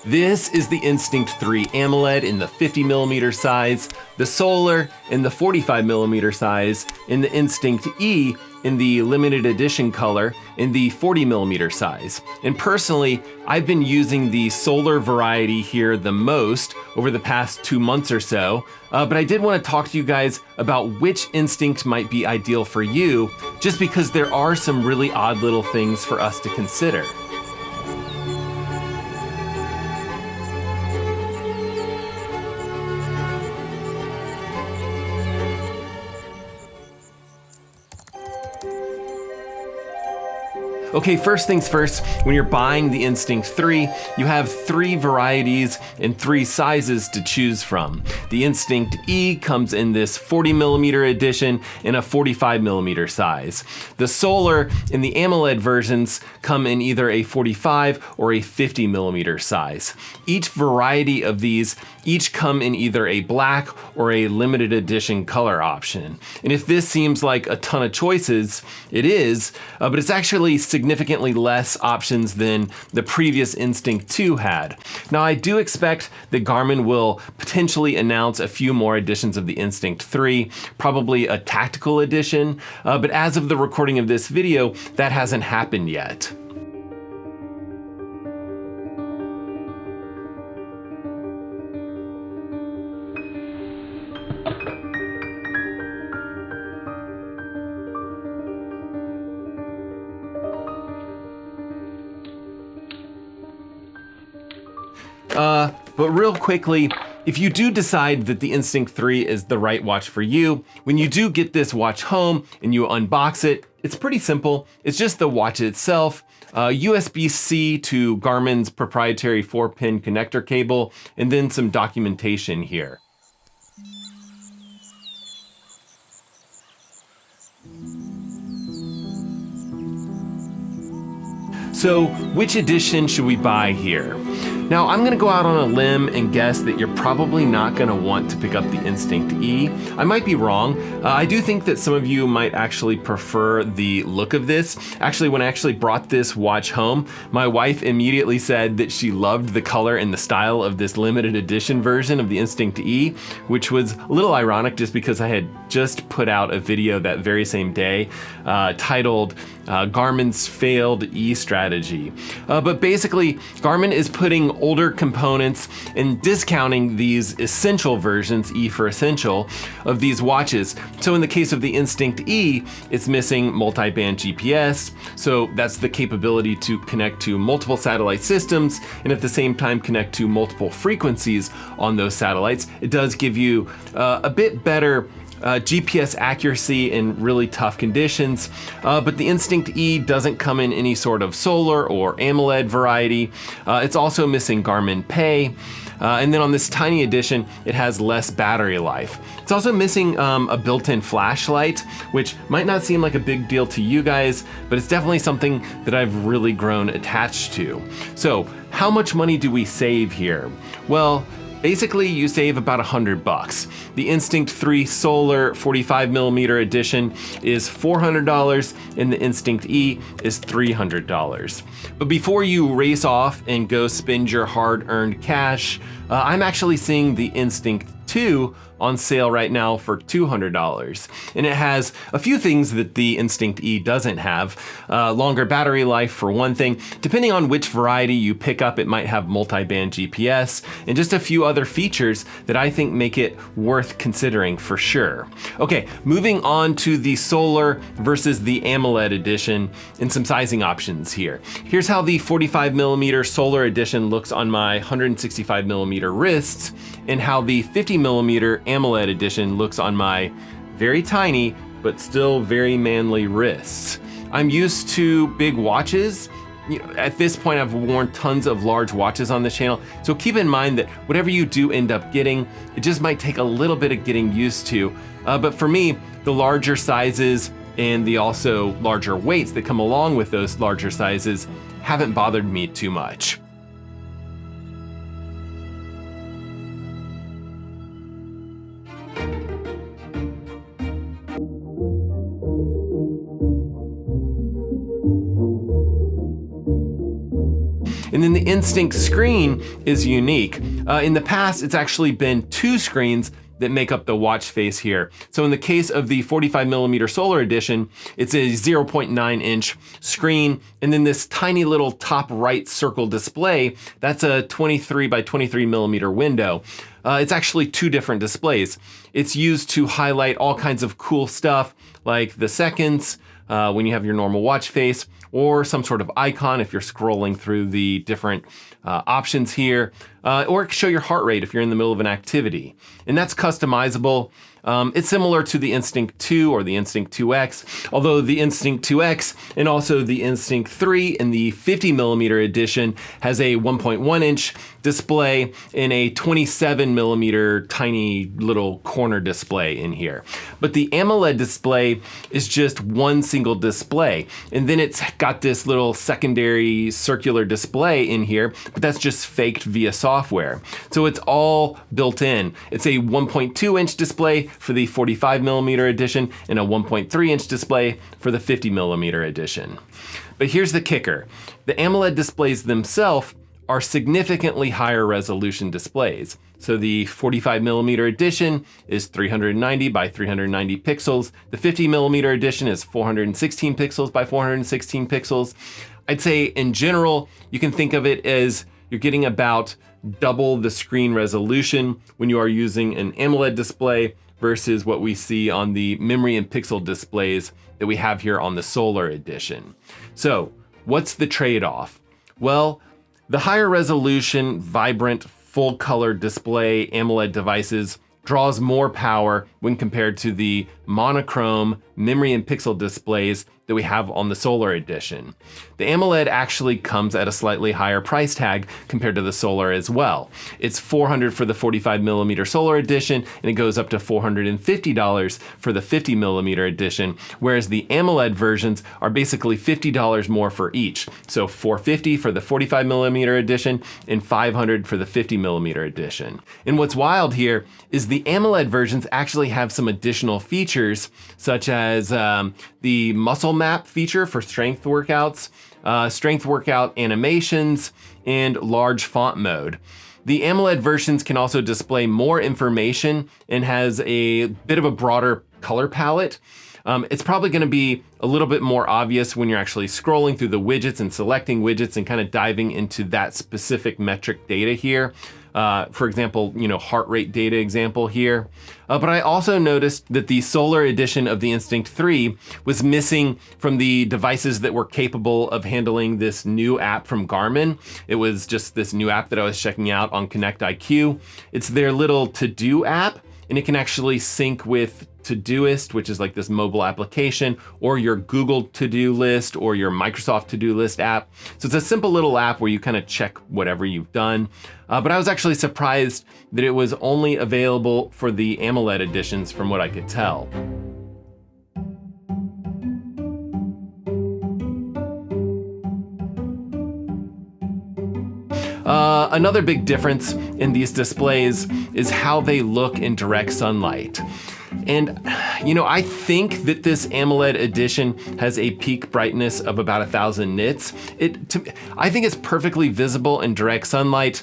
This is the Instinct 3 AMOLED in the 50mm size, the Solar in the 45mm size, and the Instinct E in the limited edition color in the 40mm size. And personally, I've been using the Solar variety here the most over the past 2 months or so, but I did want to talk to you guys about which Instinct might be ideal for you, just because there are some really odd little things for us to consider. Okay, first things first, when you're buying the Instinct 3, you have 3 varieties and 3 sizes to choose from. The Instinct E comes in this 40mm edition in a 45mm size. The Solar and the AMOLED versions come in either a 45 or a 50mm size. Each variety of these each come in either a black or a limited edition color option. And if this seems like a ton of choices, it is, but it's actually significantly less options than the previous Instinct 2 had. Now, I do expect that Garmin will potentially announce a few more editions of the Instinct 3, probably a tactical edition, but as of the recording of this video, that hasn't happened yet. But real quickly, if you do decide that the Instinct 3 is the right watch for you, when you do get this watch home and you unbox it, it's pretty simple. It's just the watch itself, USB-C to Garmin's proprietary 4-pin connector cable, and then some documentation here. So, which edition should we buy here? Now, I'm gonna go out on a limb and guess that you're probably not gonna want to pick up the Instinct E. I might be wrong. I do think that some of you might actually prefer the look of this. Actually, when I brought this watch home, my wife immediately said that she loved the color and the style of this limited edition version of the Instinct E, which was a little ironic just because I had just put out a video that very same day titled Garmin's Failed E Strategy. But basically, Garmin is putting older components and discounting these essential versions, E for essential, of these watches. So in the case of the Instinct E, it's missing multi-band GPS, so that's the capability to connect to multiple satellite systems and at the same time connect to multiple frequencies on those satellites. It does give you a bit better GPS accuracy in really tough conditions, but the Instinct E doesn't come in any sort of Solar or AMOLED variety. It's also missing Garmin Pay. And then on this tiny edition, it has less battery life. It's also missing a built-in flashlight, which might not seem like a big deal to you guys, but it's definitely something that I've really grown attached to. So, how much money do we save here? Well, basically, you save about $100. The Instinct 3 Solar 45mm edition is $400 and the Instinct E is $300. But before you race off and go spend your hard-earned cash, I'm actually seeing the Instinct 2 on sale right now for $200. And it has a few things that the Instinct E doesn't have. Longer battery life for one thing. Depending on which variety you pick up, it might have multi-band GPS and just a few other features that I think make it worth considering for sure. Okay, moving on to the Solar versus the AMOLED edition and some sizing options here. Here's how the 45mm Solar edition looks on my 165mm wrists and how the 50mm AMOLED edition looks on my very tiny but still very manly wrists. I'm used to big watches. At this point, I've worn tons of large watches on this channel, so keep in mind that whatever you do end up getting, it just might take a little bit of getting used to. But for me, the larger sizes and the also larger weights that come along with those larger sizes haven't bothered me too much. And then the Instinct screen is unique. In the past, it's actually been 2 screens that make up the watch face here. So in the case of the 45mm Solar Edition, it's a 0.9 inch screen, and then this tiny little top right circle display, that's a 23 by 23mm window. It's actually 2 different displays. It's used to highlight all kinds of cool stuff like the seconds, when you have your normal watch face, or some sort of icon if you're scrolling through the different options here, or show your heart rate if you're in the middle of an activity. And that's customizable. It's similar to the Instinct 2 or the Instinct 2X, although the Instinct 2X and also the Instinct 3 in the 50mm edition has a 1.1 inch display and a 27mm tiny little corner display in here. But the AMOLED display is just one single display, and then it's got this little secondary circular display in here, but that's just faked via software. So it's all built in. It's a 1.2 inch display for the 45mm edition and a 1.3 inch display for the 50mm edition. But here's the kicker. The AMOLED displays themselves are significantly higher resolution displays. So the 45mm edition is 390 by 390 pixels. The 50mm edition is 416 pixels by 416 pixels. I'd say in general, you can think of it as you're getting about double the screen resolution when you are using an AMOLED display versus what we see on the memory and pixel displays that we have here on the Solar Edition. So what's the trade-off? Well, the higher resolution, vibrant, full color display AMOLED devices draws more power when compared to the monochrome memory and pixel displays that we have on the Solar Edition. The AMOLED actually comes at a slightly higher price tag compared to the Solar as well. It's $400 for the 45mm Solar Edition, and it goes up to $450 for the 50mm edition, whereas the AMOLED versions are basically $50 more for each. So $450 for the 45mm edition and $500 for the 50mm edition. And what's wild here is the AMOLED versions actually have some additional features, such as the muscle map feature for strength workouts, strength workout animations, and large font mode. The AMOLED versions can also display more information and has a bit of a broader color palette. It's probably going to be a little bit more obvious when you're actually scrolling through the widgets and selecting widgets and kind of diving into that specific metric data here. For example, heart rate data example here. But I also noticed that the Solar Edition of the Instinct 3 was missing from the devices that were capable of handling this new app from Garmin. It was just this new app that I was checking out on Connect IQ. It's their little to-do app, and it can actually sync with Todoist, which is like this mobile application, or your Google to-do list or your Microsoft to-do list app. So it's a simple little app where you kind of check whatever you've done. But I was actually surprised that it was only available for the AMOLED editions from what I could tell. Another big difference in these displays is how they look in direct sunlight. And, I think that this AMOLED edition has a peak brightness of about 1,000 nits. I think it's perfectly visible in direct sunlight.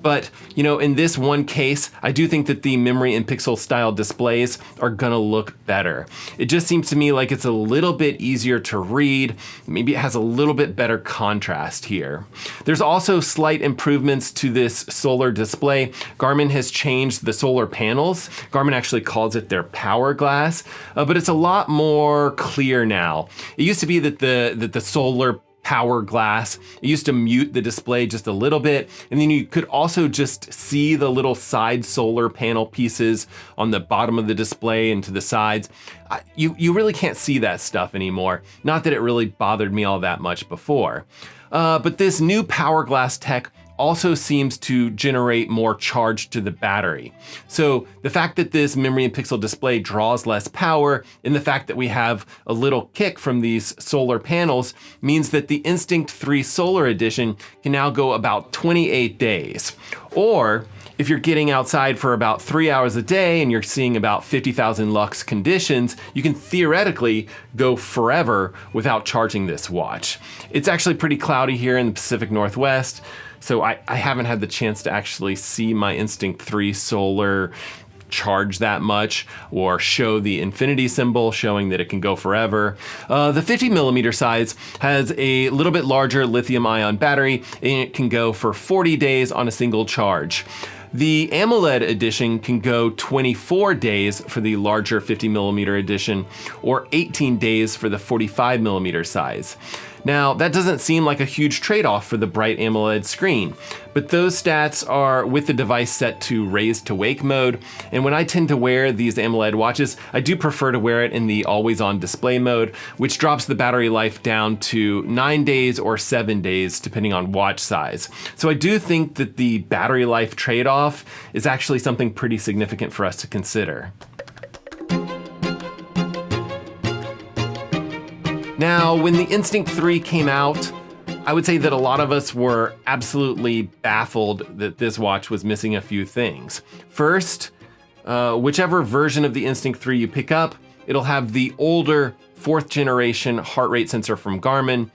But, in this one case, I do think that the memory and pixel style displays are gonna look better. It just seems to me like it's a little bit easier to read. Maybe it has a little bit better contrast here. There's also slight improvements to this Solar display. Garmin has changed the solar panels. Garmin actually calls it their power glass, but it's a lot more clear now. It used to be that the Solar power glass, it used to mute the display just a little bit, and then you could also just see the little side solar panel pieces on the bottom of the display and to the sides. You really can't see that stuff anymore. Not that it really bothered me all that much before. But this new power glass tech also seems to generate more charge to the battery. So the fact that this memory and pixel display draws less power, and the fact that we have a little kick from these solar panels, means that the Instinct 3 Solar Edition can now go about 28 days. Or if you're getting outside for about 3 hours a day and you're seeing about 50,000 lux conditions, you can theoretically go forever without charging this watch. It's actually pretty cloudy here in the Pacific Northwest, so I haven't had the chance to actually see my Instinct 3 Solar charge that much or show the infinity symbol showing that it can go forever. The 50mm size has a little bit larger lithium ion battery and it can go for 40 days on a single charge. The AMOLED edition can go 24 days for the larger 50mm edition or 18 days for the 45mm size. Now, that doesn't seem like a huge trade-off for the bright AMOLED screen, but those stats are with the device set to raise to wake mode, and when I tend to wear these AMOLED watches, I do prefer to wear it in the always-on display mode, which drops the battery life down to 9 days or 7 days, depending on watch size. So I do think that the battery life trade-off is actually something pretty significant for us to consider. Now, when the Instinct 3 came out, I would say that a lot of us were absolutely baffled that this watch was missing a few things. First, whichever version of the Instinct 3 you pick up, it'll have the older 4th generation heart rate sensor from Garmin.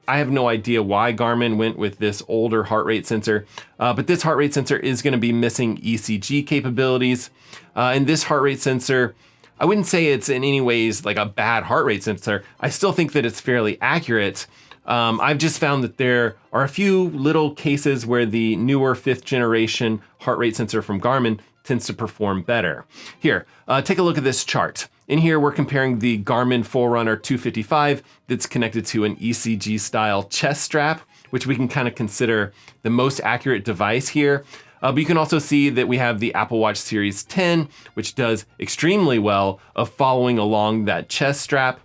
I have no idea why Garmin went with this older heart rate sensor, but this heart rate sensor is going to be missing ECG capabilities. And this heart rate sensor, I wouldn't say it's in any ways like a bad heart rate sensor. I still think that it's fairly accurate. I've just found that there are a few little cases where the newer 5th generation heart rate sensor from Garmin tends to perform better. Here, take a look at this chart. In here, we're comparing the Garmin Forerunner 255 that's connected to an ECG style chest strap, which we can kind of consider the most accurate device here. But you can also see that we have the Apple Watch Series 10, which does extremely well of following along that chest strap.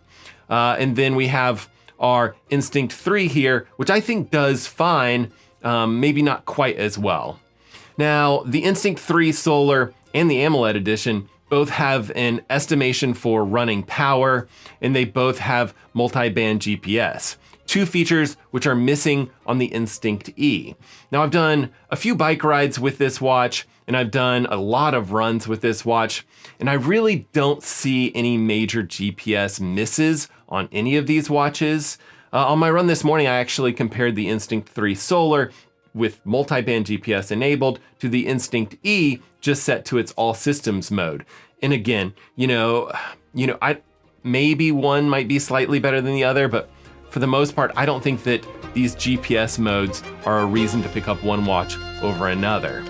And then we have our Instinct 3 here, which I think does fine, maybe not quite as well. Now, the Instinct 3 Solar and the AMOLED edition both have an estimation for running power, and they both have multi-band GPS. Two features which are missing on the Instinct E. Now, I've done a few bike rides with this watch, and I've done a lot of runs with this watch, and I really don't see any major GPS misses on any of these watches. On my run this morning, I actually compared the Instinct 3 Solar with multi-band GPS enabled to the Instinct E just set to its all systems mode. And again, maybe one might be slightly better than the other, but for the most part, I don't think that these GPS modes are a reason to pick up one watch over another.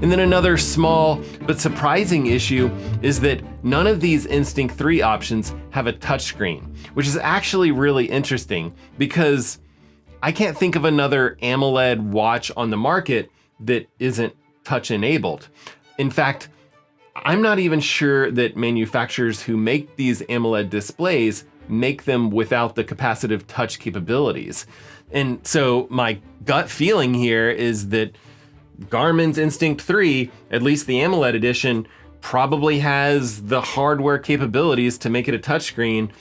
And then another small but surprising issue is that none of these Instinct 3 options have a touchscreen, which is actually really interesting because I can't think of another AMOLED watch on the market that isn't touch enabled. In fact, I'm not even sure that manufacturers who make these AMOLED displays make them without the capacitive touch capabilities. And so my gut feeling here is that Garmin's Instinct 3, at least the AMOLED edition, probably has the hardware capabilities to make it a touchscreen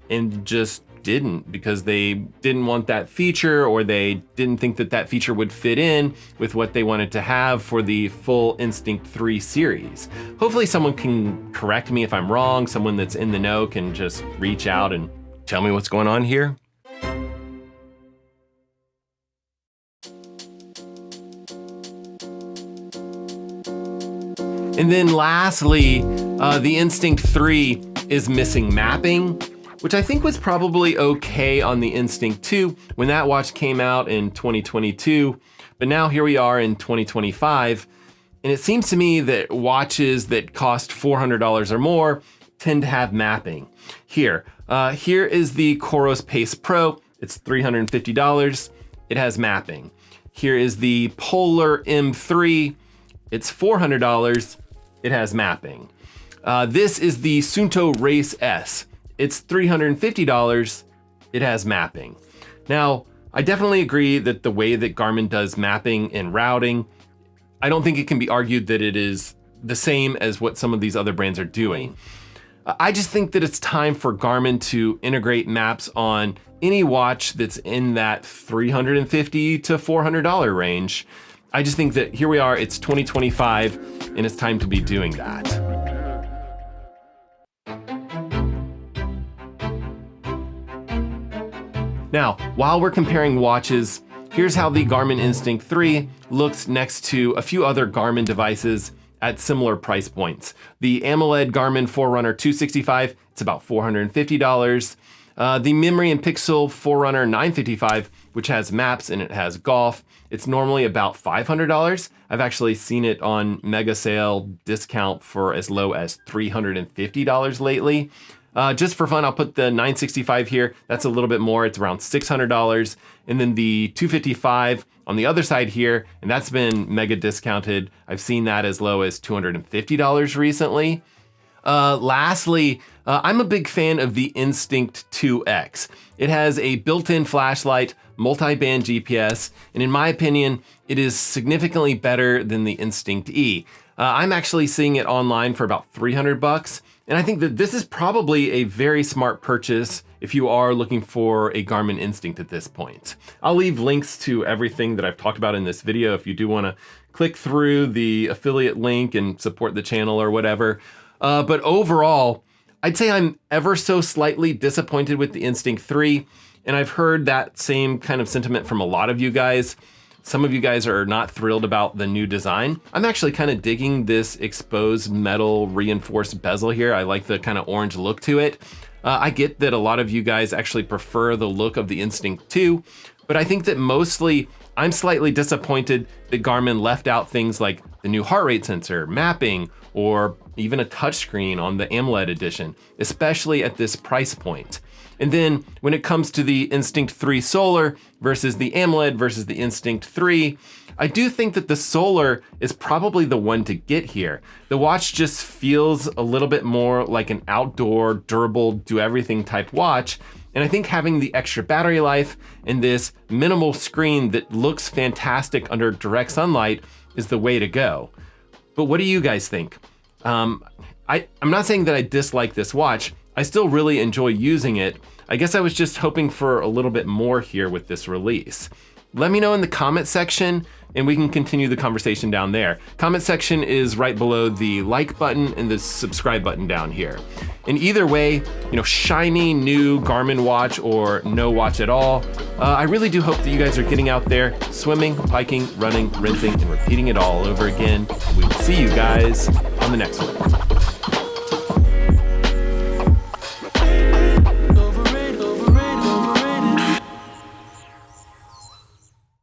and just didn't because they didn't want that feature, or they didn't think that that feature would fit in with what they wanted to have for the full Instinct 3 series. Hopefully someone can correct me if I'm wrong. Someone that's in the know can just reach out and tell me what's going on here. And then lastly, the Instinct 3 is missing mapping, which I think was probably okay on the Instinct 2 when that watch came out in 2022. But now here we are in 2025, and it seems to me that watches that cost $400 or more tend to have mapping. Here is the Coros Pace Pro. It's $350. It has mapping. Here is the Polar M3. It's $400. It has mapping. This is the Suunto Race S. It's $350. It has mapping. Now, I definitely agree that the way that Garmin does mapping and routing, I don't think it can be argued that it is the same as what some of these other brands are doing. I just think that it's time for Garmin to integrate maps on any watch that's in that $350 to $400 range. I just think that here we are, it's 2025, and it's time to be doing that. Now, while we're comparing watches, here's how the Garmin Instinct 3 looks next to a few other Garmin devices at similar price points. The AMOLED Garmin Forerunner 265, it's about $450. The Memory and Pixel Forerunner 955, which has maps and it has golf, it's normally about $500. I've actually seen it on mega sale discount for as low as $350 lately. Just for fun, I'll put the 965 here. That's a little bit more. It's around $600. And then the 255 on the other side here, and that's been mega discounted. I've seen that as low as $250 recently. Lastly, I'm a big fan of the Instinct 2X. It has a built-in flashlight, multi-band GPS, and in my opinion, it is significantly better than the Instinct E. I'm actually seeing it online for about $300, and I think that this is probably a very smart purchase if you are looking for a Garmin Instinct at this point. I'll leave links to everything that I've talked about in this video if you do want to click through the affiliate link and support the channel or whatever. But overall, I'd say I'm ever so slightly disappointed with the Instinct 3, and I've heard that same kind of sentiment from a lot of you guys. Some of you guys are not thrilled about the new design. I'm actually kind of digging this exposed metal reinforced bezel here. I like the kind of orange look to it. I get that a lot of you guys actually prefer the look of the Instinct 2, but I think that mostly I'm slightly disappointed that Garmin left out things like the new heart rate sensor, mapping, or even a touchscreen on the AMOLED edition, especially at this price point. And then when it comes to the Instinct 3 Solar versus the AMOLED versus the Instinct 3, I do think that the Solar is probably the one to get here. The watch just feels a little bit more like an outdoor, durable, do-everything type watch. And I think having the extra battery life and this minimal screen that looks fantastic under direct sunlight is the way to go. But what do you guys think? I'm not saying that I dislike this watch. I still really enjoy using it. I guess I was just hoping for a little bit more here with this release. Let me know in the comment section and we can continue the conversation down there. Comment section is right below the like button and the subscribe button down here. And either way, shiny new Garmin watch or no watch at all, I really do hope that you guys are getting out there, swimming, biking, running, rinsing, and repeating it all over again. We will see you guys on the next one.